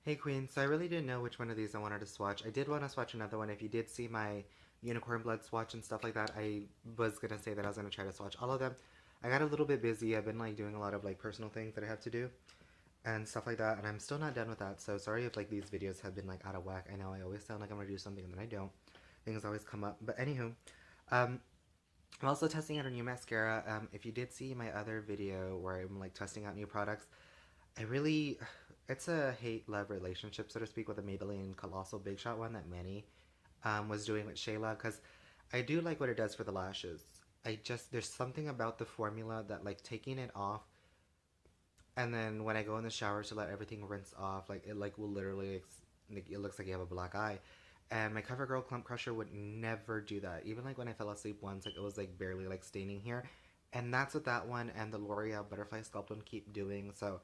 Hey Queen, so I really didn't know which one of these I wanted to swatch. I did want to swatch another one. If you did see my unicorn blood swatch and stuff like that, I was gonna say that I was gonna try to swatch all of them. I got a little bit busy. I've been like doing a lot of like personal things that I have to do and stuff like that, and I'm still not done with that. So sorry if like these videos have been like out of whack. I know I always sound like I'm gonna do something and then I don't. Things always come up. But anywho, um, I'm also testing out a new mascara. If you did see my other video where I'm like testing out new products, I really, it's a hate-love relationship, so to speak, with the Maybelline Colossal Big Shot one that Manny was doing with Shayla, because I do like what it does for the lashes. There's something about the formula that, like, taking it off, and then when I go in the shower to let everything rinse off, like, it, like, will literally, like, it looks like you have a black eye. And my CoverGirl Clump Crusher would never do that. Even, like, when I fell asleep once, like, it was, like, barely, like, staining here. And that's what that one and the L'Oreal Butterfly Sculpt one keep doing, so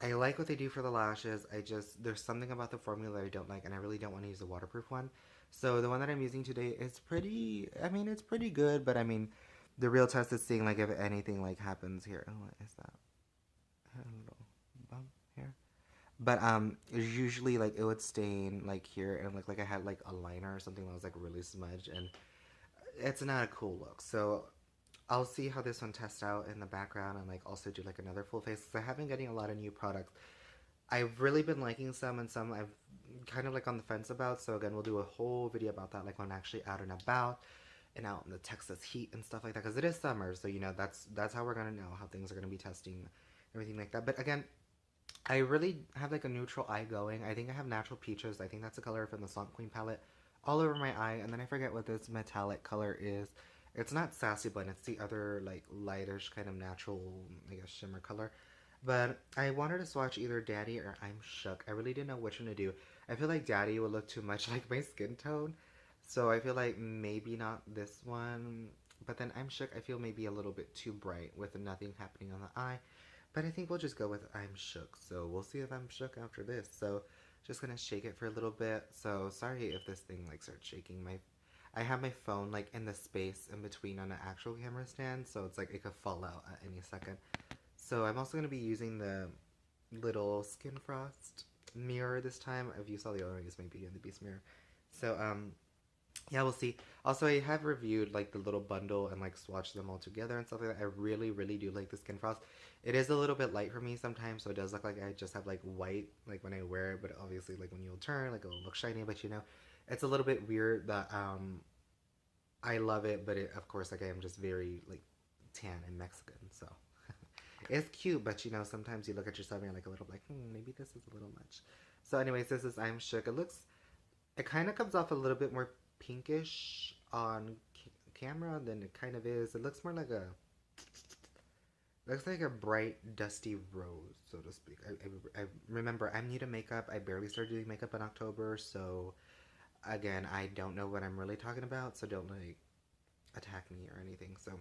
I like what they do for the lashes. There's something about the formula that I don't like, and I really don't want to use a waterproof one. So the one that I'm using today is it's pretty good, but I mean, the real test is seeing like if anything like happens here. Oh, what is that? A little bump here. But usually like it would stain like here and look like I had like a liner or something that was like really smudged, and it's not a cool look. So I'll see how this one tests out in the background and like also do like another full face because I have been getting a lot of new products. I've really been liking some and some I've kind of like on the fence about. So again, we'll do a whole video about that like when I'm actually out and about and out in the Texas heat and stuff like that because it is summer. So you know that's how we're gonna know how things are gonna be testing everything like that. But again, I really have like a neutral eye going. I think I have natural peaches. I think that's a color from the Swamp Queen palette all over my eye. And then I forget what this metallic color is. It's not Sassy Blend. It's the other like lightish kind of natural, I guess, shimmer color. But I wanted to swatch either Daddy or I'm Shook. I really didn't know which one to do. I feel like Daddy would look too much like my skin tone. So I feel like maybe not this one. But then I'm Shook, I feel maybe a little bit too bright with nothing happening on the eye. But I think we'll just go with I'm Shook. So we'll see if I'm shook after this. So just gonna shake it for a little bit. So sorry if this thing like starts shaking. I have my phone like in the space in between on an actual camera stand, so it's like it could fall out at any second. So I'm also gonna be using the little Skin Frost mirror this time. If you saw the other one, I guess maybe in the Beast mirror. So yeah, we'll see. Also, I have reviewed like the little bundle and like swatched them all together and stuff like that. I really, really do like the Skin Frost. It is a little bit light for me sometimes, so it does look like I just have like white like when I wear it, but obviously like when you'll turn, like it'll look shiny. But you know, it's a little bit weird that I love it, but of course like I am just very like tan and Mexican, so it's cute. But you know, sometimes you look at yourself and you're like a little like, maybe this is a little much. So, anyways, this is I'm Shook. It kind of comes off a little bit more pinkish on camera than it kind of is. It looks like a bright, dusty rose, so to speak. I remember I'm new to makeup. I barely started doing makeup in October, so again, I don't know what I'm really talking about, so don't like attack me or anything. So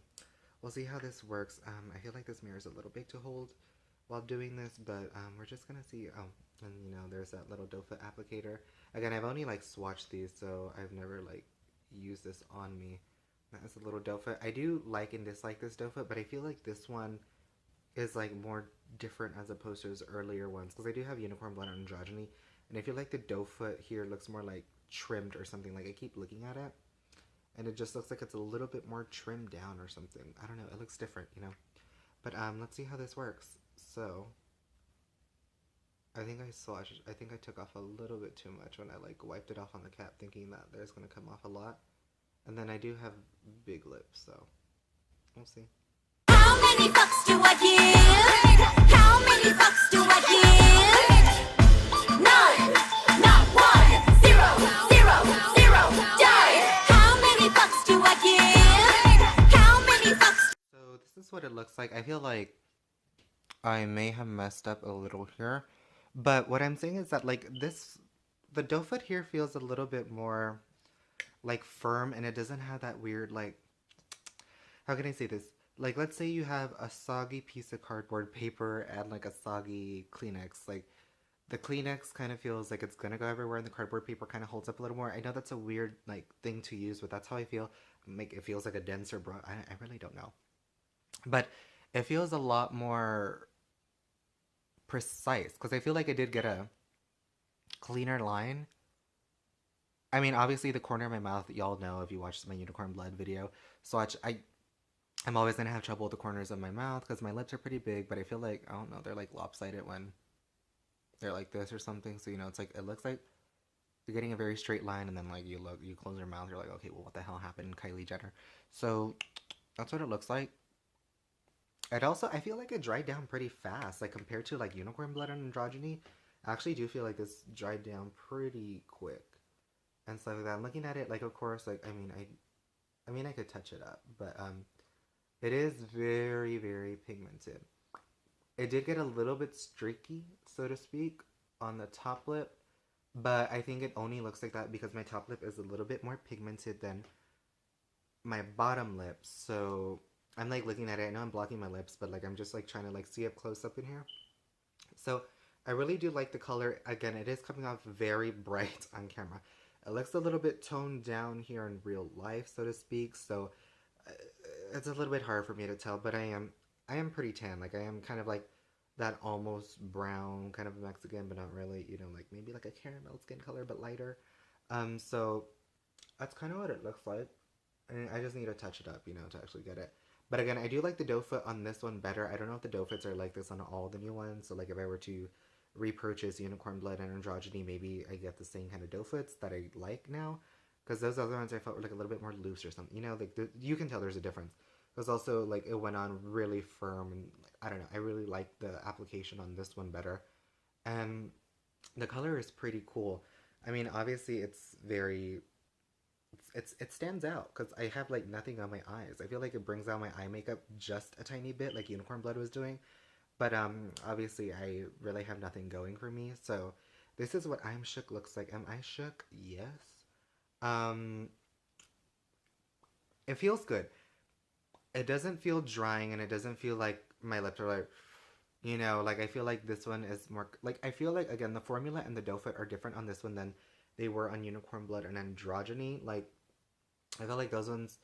we'll see how this works. I feel like this mirror is a little big to hold while doing this, but we're just gonna see. Oh, and you know, there's that little doe foot applicator. Again, I've only like swatched these, so I've never like used this on me. That's a little doe foot. I do like and dislike this doe foot, but I feel like this one is like more different as opposed to his earlier ones because I do have unicorn blend androgyny, and I feel like the doe foot here looks more like trimmed or something. Like I keep looking at it, and it just looks like it's a little bit more trimmed down or something. I don't know. It looks different, you know. But let's see how this works. So I think I swatched. I think I took off a little bit too much when I like wiped it off on the cap, thinking that there's gonna come off a lot. And then I do have big lips, so we'll see. How many fucks do I give? How many fucks do I give? None, not one, zero, zero, zero, done. How many fucks do I give? How many fucks? So this is what it looks like. I feel like I may have messed up a little here, but what I'm saying is that like the doe foot here feels a little bit more like firm, and it doesn't have that weird like, how can I say this? Like, let's say you have a soggy piece of cardboard paper and like a soggy Kleenex. Like, the Kleenex kind of feels like it's gonna go everywhere, and the cardboard paper kind of holds up a little more. I know that's a weird like thing to use, but that's how I feel. Make it feels like a denser brush. I really don't know, but it feels a lot more precise because I feel like I did get a cleaner line. I mean, obviously the corner of my mouth, y'all know if you watched my unicorn blood video. Swatch, I'm always gonna have trouble with the corners of my mouth because my lips are pretty big, but I feel like, I don't know, they're like lopsided when they're like this or something. So, you know, it's like, it looks like you're getting a very straight line, and then like you close your mouth, you're like, okay, well, what the hell happened, Kylie Jenner? So that's what it looks like. It also, I feel like it dried down pretty fast, like compared to like unicorn blood and androgyny. I actually do feel like this dried down pretty quick and stuff like that. I'm looking at it, like, of course, like, I mean, I could touch it up, but it is very, very pigmented. It did get a little bit streaky, so to speak, on the top lip, but I think it only looks like that because my top lip is a little bit more pigmented than my bottom lip. So I'm like looking at it. I know I'm blocking my lips, but like I'm just like trying to like see up close up in here. So I really do like the color. Again, it is coming off very bright on camera. It looks a little bit toned down here in real life, so to speak. So uh, it's a little bit hard for me to tell, but I am pretty tan. Like I am kind of like that almost brown kind of Mexican, but not really. You know, like maybe like a caramel skin color, but lighter. So that's kind of what it looks like. And I just need to touch it up, you know, to actually get it. But again, I do like the doe foot on this one better. I don't know if the doe foots are like this on all the new ones. So like if I were to repurchase unicorn blood and androgyny, maybe I get the same kind of doe foots that I like now. Because those other ones I felt were like a little bit more loose or something. You know, like you can tell there's a difference. Because also like it went on really firm and I don't know. I really like the application on this one better. And the color is pretty cool. I mean, obviously it's very it stands out because I have like nothing on my eyes. I feel like it brings out my eye makeup just a tiny bit, like Unicorn Blood was doing. But obviously I really have nothing going for me. So this is what I'm shook looks like. Am I shook? Yes. Um, it feels good. It doesn't feel drying, and it doesn't feel like my lips are like, you know, like I feel like this one is more like I feel like again the formula and the doe foot are different on this one than they were on Unicorn Blood and Androgyny. Like I felt like those ones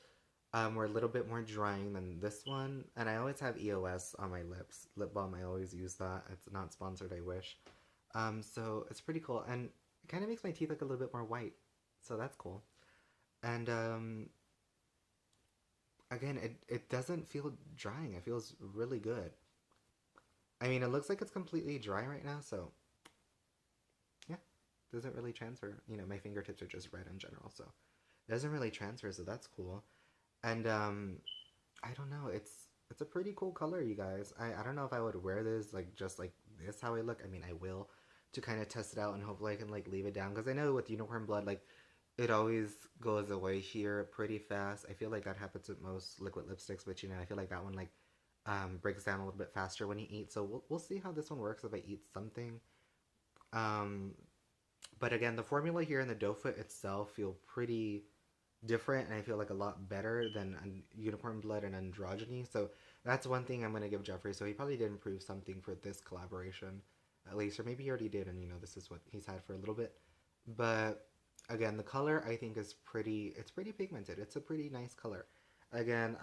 were a little bit more drying than this one. And I always have EOS on my lips. Lip balm, I always use that. It's not sponsored, I wish. So it's pretty cool. And it kind of makes my teeth look a little bit more white. So that's cool. And again, it doesn't feel drying. It feels really good. I mean, it looks like it's completely dry right now, so yeah, doesn't really transfer. You know, my fingertips are just red in general, so it doesn't really transfer, so that's cool. And I don't know, it's a pretty cool color, you guys. I don't know if I would wear this like just like this how I look. I mean, I will to kind of test it out and hopefully I can like leave it down because I know with Unicorn Blood like it always goes away here pretty fast. I feel like that happens with most liquid lipsticks, but you know, I feel like that one like breaks down a little bit faster when you eat. So we'll see how this one works if I eat something. Um, but again, the formula here in the doe foot itself feel pretty different, and I feel like a lot better than Unicorn Blood and Androgyny. So that's one thing I'm going to give Jeffree. So he probably did improve something for this collaboration, at least, or maybe he already did, and you know, this is what he's had for a little bit. But again, the color I think is pretty, it's pretty pigmented. It's a pretty nice color. Again,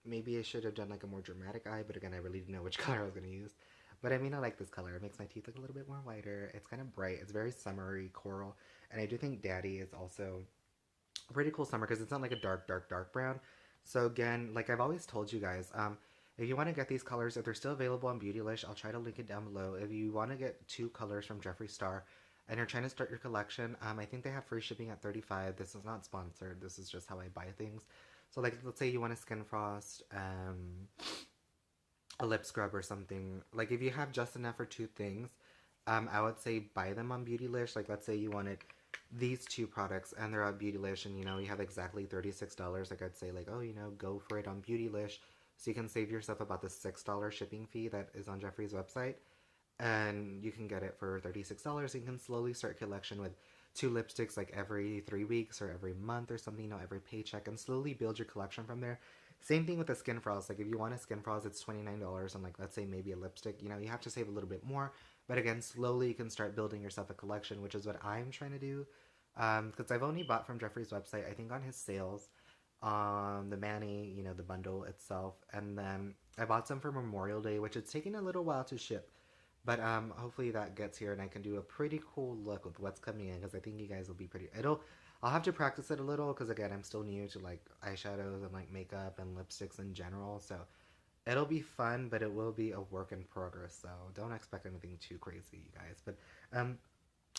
maybe I should have done like a more dramatic eye, but again, I really didn't know which color I was going to use. But I mean, I like this color. It makes my teeth look a little bit more whiter. It's kind of bright. It's very summery, coral. And I do think Daddy is also a pretty cool summer because it's not like a dark, dark, dark brown. So again, like I've always told you guys, if you want to get these colors, if they're still available on Beautylish, I'll try to link it down below. If you want to get 2 colors from Jeffree Star and you're trying to start your collection, I think they have free shipping at $35. This is not sponsored. This is just how I buy things. So like, let's say you want a skin frost, a lip scrub or something. Like if you have just enough for 2 things, I would say buy them on Beautylish. Like let's say you wanted these 2 products and they're on Beautylish and you know you have exactly $36. Like I'd say like, oh, you know, go for it on Beautylish so you can save yourself about the $6 shipping fee that is on Jeffree's website. And you can get it for $36 and you can slowly start a collection with 2 lipsticks like every 3 weeks or every month or something, you know, every paycheck, and slowly build your collection from there. Same thing with the skin frost. Like if you want a skin frost, it's $29 and like let's say maybe a lipstick, you know, you have to save a little bit more. But again, slowly you can start building yourself a collection, which is what I'm trying to do. Because I've only bought from Jeffree's website, I think on his sales, the Manny, you know, the bundle itself. And then I bought some for Memorial Day, which it's taking a little while to ship. But hopefully that gets here and I can do a pretty cool look with what's coming in because I think you guys will be pretty. I'll have to practice it a little because again I'm still new to like eyeshadows and like makeup and lipsticks in general. So it'll be fun, but it will be a work in progress. So don't expect anything too crazy, you guys. But um,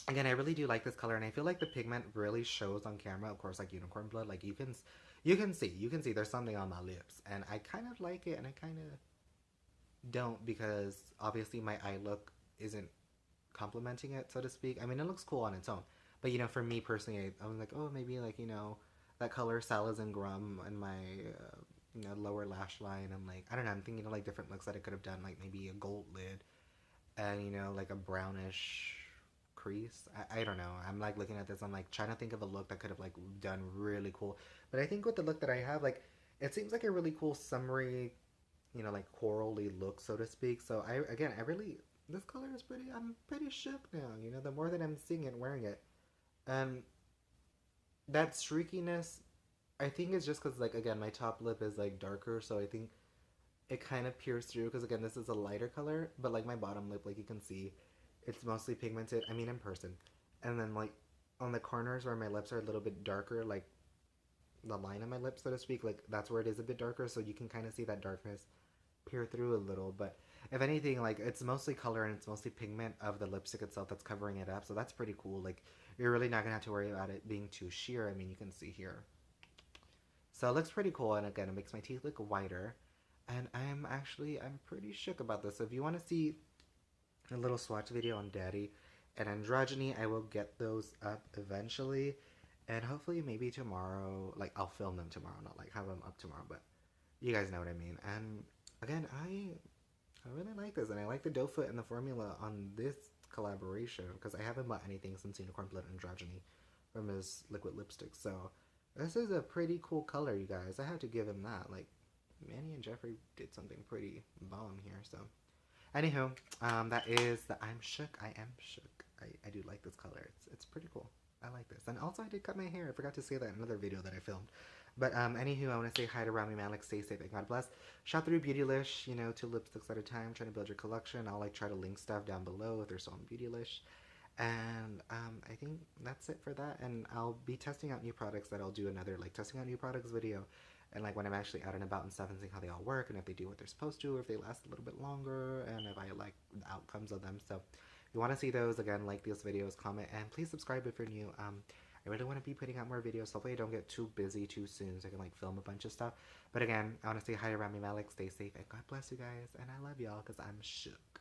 again, I really do like this color, and I feel like the pigment really shows on camera. Of course, like unicorn blood, like you can see there's something on my lips, and I kind of like it, and I kind of don't because obviously my eye look isn't complementing it, so to speak. I mean, it looks cool on its own, but for me personally, I was like, oh, maybe like that color salads and grum in my lower lash line, and like I don't know, I'm thinking of like different looks that I could have done, like maybe a gold lid and like a brownish crease. I don't know. I'm like looking at this. I'm like trying to think of a look that could have like done really cool. But I think with the look that I have, like it seems like a really cool summery, like corally look, so to speak. So I really this color is pretty. I'm pretty shook now. The more that I'm seeing it, wearing it, um, that streakiness, I think is just because like again my top lip is like darker, so I think it kind of pierced through because again this is a lighter color, but like my bottom lip, like you can see, it's mostly pigmented. I mean in person, and then like on the corners where my lips are a little bit darker, like the line of my lips, so to speak, like that's where it is a bit darker, so you can kind of see that darkness peer through a little. But if anything, like it's mostly color and it's mostly pigment of the lipstick itself that's covering it up, so that's pretty cool. Like you're really not gonna have to worry about it being too sheer. I mean you can see here, so it looks pretty cool, and again it makes my teeth look whiter. And I'm pretty shook about this. So if you want to see a little swatch video on Daddy and Androgyny, I will get those up eventually. And hopefully maybe tomorrow, like I'll film them tomorrow, not like have them up tomorrow, but you guys know what I mean. And again, I really like this, and I like the doe foot and the formula on this collaboration because I haven't bought anything since Unicorn Blood Androgyny from his liquid lipstick. So this is a pretty cool color, you guys. I have to give him that. Like Manny and Jeffree did something pretty bomb here. So anywho, that is the I'm shook. I am shook. I do like this color. It's pretty cool. I like this. And also I did cut my hair. I forgot to say that in another video that I filmed. But anywho, I want to say hi to Rami Malik. Stay safe and God bless. Shop through Beautylish, 2 lipsticks at a time, trying to build your collection. I'll like try to link stuff down below if they're still on Beautylish. And I think that's it for that. And I'll be testing out new products that I'll do another like testing out new products video. And like when I'm actually out and about and stuff and seeing how they all work and if they do what they're supposed to or if they last a little bit longer and if I like the outcomes of them. So if you want to see those, again, like these videos, comment, and please subscribe if you're new. I really want to be putting out more videos. Hopefully I don't get too busy too soon so I can like film a bunch of stuff. But again, I want to say hi to Rami Malik. Stay safe and God bless you guys. And I love y'all because I'm shook.